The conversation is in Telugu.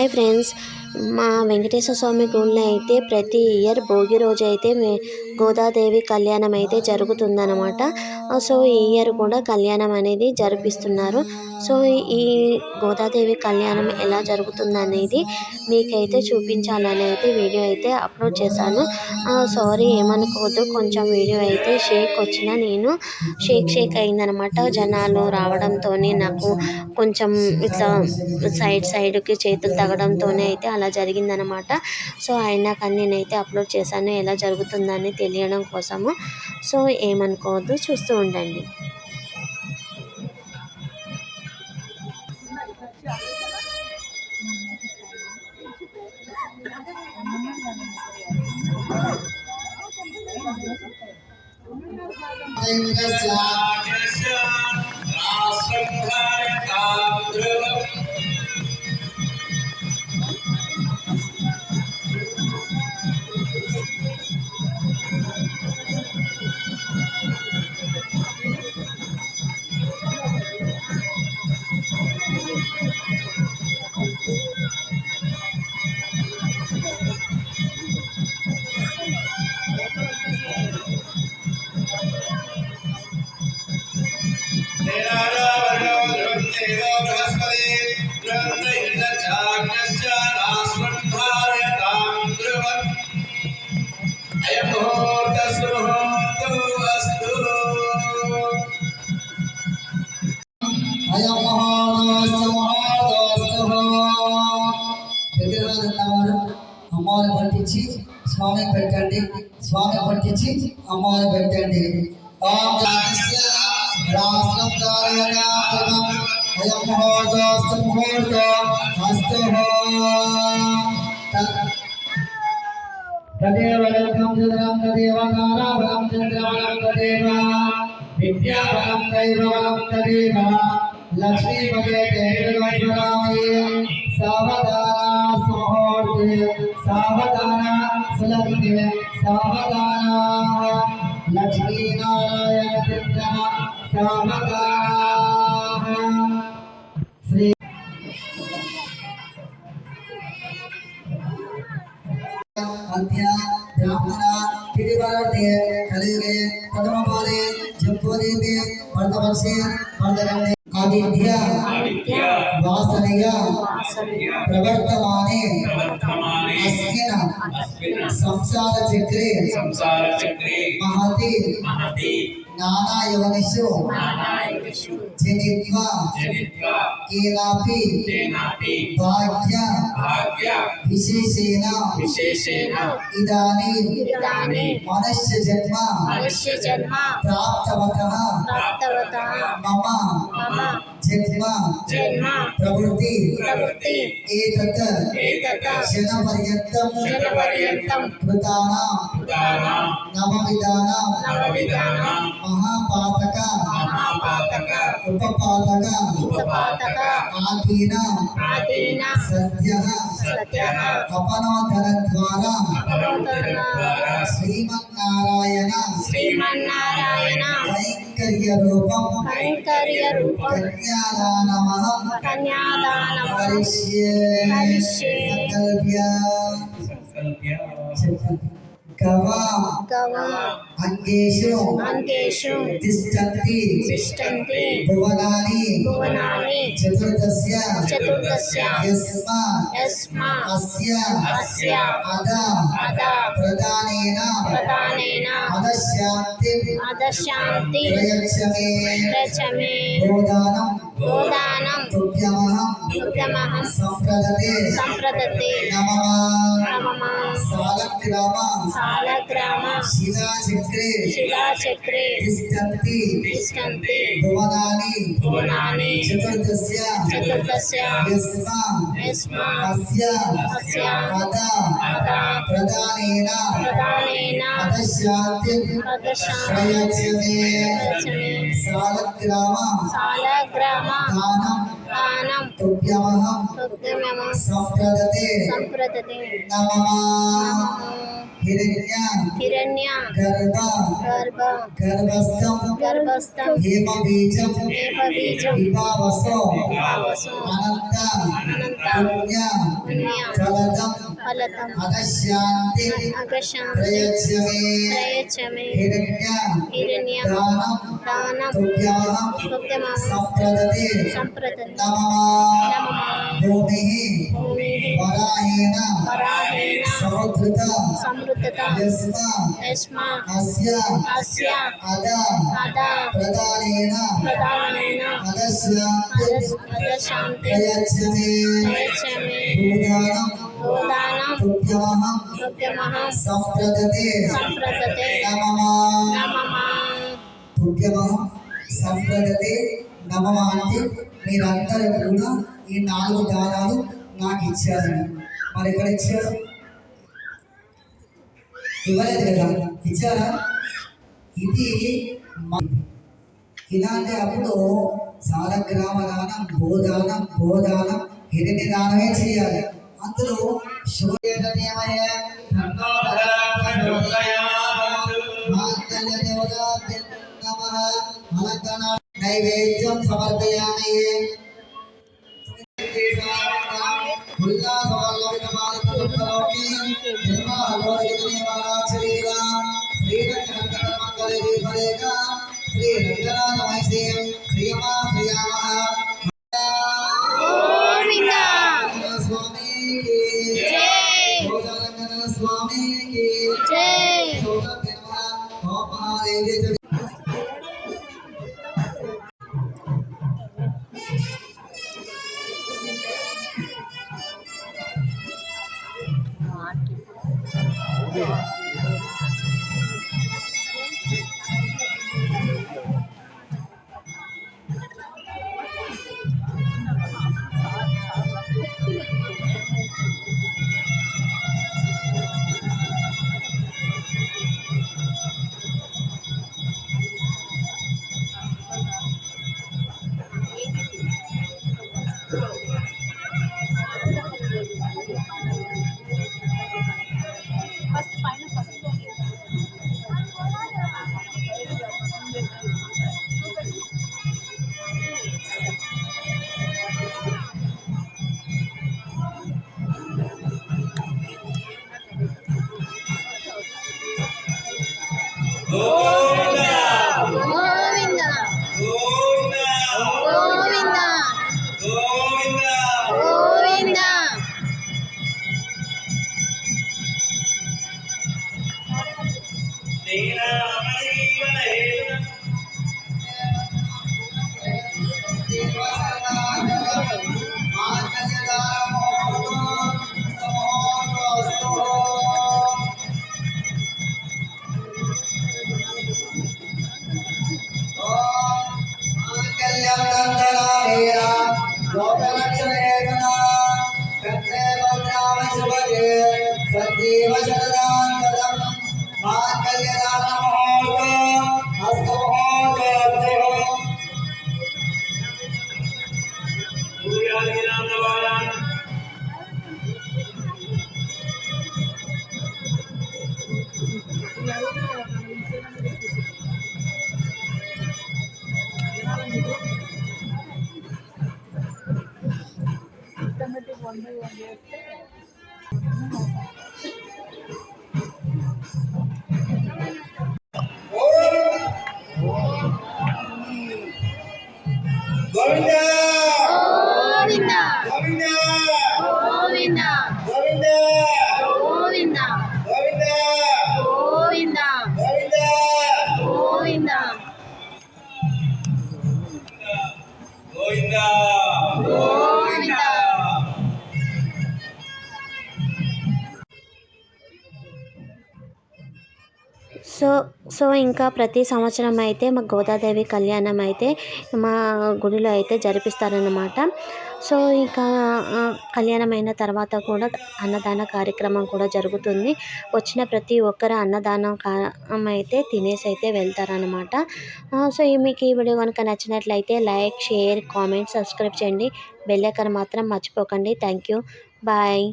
హాయ్ ఫ్రెండ్స్, మా వెంకటేశ్వర స్వామి గుడిలో అయితే ప్రతి ఇయర్ భోగి రోజు అయితే గోదాదేవి కళ్యాణం అయితే జరుగుతుందన్నమాట. సో ఈ ఇయర్ కూడా కళ్యాణం అనేది జరిపిస్తున్నారు. సో ఈ గోదాదేవి కళ్యాణం ఎలా జరుగుతుందనేది మీకైతే చూపించాలని అయితే వీడియో అయితే అప్లోడ్ చేశాను. సారీ ఏమనుకోవద్దు, కొంచెం వీడియో అయితే షేక్ వచ్చిన నేను షేక్ అయిందనమాట. జనాలు రావడంతో నాకు కొంచెం ఇట్లా సైడ్కి చేతులు తగ్గడంతోనే అయితే అలా జరిగిందనమాట. సో అయినా కానీ నేనైతే అప్లోడ్ చేశాను ఎలా జరుగుతుందని తెలియడం కోసము. సో ఏమనుకోవద్దు, చూస్తూ ఉండండి. అమ్మవారిని పట్టించి స్వామి పెట్టండి, స్వామి పట్టించి అమ్మవారిని పెట్టండి. తదేవలం తదేవ నారాబలం చంద్రబలం తదేవ విద్యాబలం దైవబలం తదేవ లక్ష్మీపదే దేవరామయే సావధాన సుముహూర్తే సావధాన సులభ్తే సావధాన లక్ష్మీనారాయణ చింతన సావధాన. శ్రీ अध्या ब्राह्मण तिथिवार्ते कलियुगे प्रथमपाले जम्बूद्वीपे वर्तवर्षे वर्धरण्ये आदित्य वासनय प्रवर्तमाने अस्मिन् संसार चक्रे महति नाना योनिषु जनित्वा केनापि भाग्य विशेषेण इदानीं मनुष्य जन्म प्राप्तवतः मम जन्म प्रवृत्ति एतत् क्षणपर्यन्तं कृतानां नवविधानां महापातक उपपातक आदीना सद्यः अपनोदनद्वारा श्रीमन्नारायण कैंकर्यरूपं कन्यादानमहं करिष्ये संकल्प्य अंगेषु तिष्ठन्ति भुवनानि चतुर्दश यस्मात् अस्य अदा प्रदानेन अदशान्ति प्रयच्छमे गोदानं तुभ्यमहं सम्प्रदते नमः सालग्राम शिलाचक्रे तिष्ठन्ति भुवनानि चतुर्दश यस्मात् अस्य अदा प्रदानेन अदशान्ति प्रयच्छमे सालग्राम దానం దానం తుభ్యమహం తుభ్యమహం సంప్రదతే సంప్రదతే నమమా హిరణ్య హిరణ్య గర్భ గర్భ గర్భస్థం గర్భస్థం హేమబీజం హేమబీజం విభావసో విభావసో అనంత అనంత పుణ్య పుణ్య ఫలదం ఫలతం అగశాంతి అగశాంతి ప్రయచ్చమే ప్రయచ్చమే హిరణ్య హిరణ్య దానం దానం తుభ్యమహం తుభ్యమహం సంప్రదతే సంప్రదతే నమమా నమః భూమిః భూమిః వరాహేన వరాహేన సమృద్ధ సమృద్ధత యస్మా అస్య అస్య అద అద ప్రదానేన ప్రధానేన అగశాంతి ప్రయచ్చమే ప్రయచ్చమే భూదానం గోదానం తుభ్యమహం తుభ్యమహం సంప్రదతే సంప్రదతే నమమా నమః తుభ్యమహం సంప్రదతే నమమా అంటే మీరందరూ కూడా ఈ 4 దానాలు నాకు ఇచ్చారని. మరి ఎక్కడ ఇచ్చారు? ఇవ్వలేదు కదా, ఇచ్చారా? ఇది ఇలాంటి అప్పుడు సాలగ్రామ దానం, గోదానం, హిరణ్య దానమే చేయాలి. అందులో నైవేద్యం సమర్పయామి. గోవిందా స్వామికి స్వామికి జై గోవిందా గోవిందా గోవిందా గోవిందా గోవిందా గోవిందా గోవిందా గోవిందా గోవిందా గోవిందా గోవిందా గోవిందా గోవిందా గోవిందా గోవిందా సో సో ఇంకా ప్రతి సంవత్సరం అయితే మా గోదాదేవి కళ్యాణం అయితే మా గుడిలో అయితే జరిపిస్తారన్నమాట. సో ఇంకా కళ్యాణం అయిన తర్వాత కూడా అన్నదాన కార్యక్రమం కూడా జరుగుతుంది. వచ్చిన ప్రతి ఒక్కరు అన్నదానం అయితే తినేసి అయితే వెళ్తారనమాట. సో మీకు ఈ వీడియో కనుక నచ్చినట్లయితే లైక్, షేర్, కామెంట్, సబ్స్క్రైబ్ చేయండి. బెల్ ఐకాన్ మాత్రం మర్చిపోకండి. Thank you. బాయ్.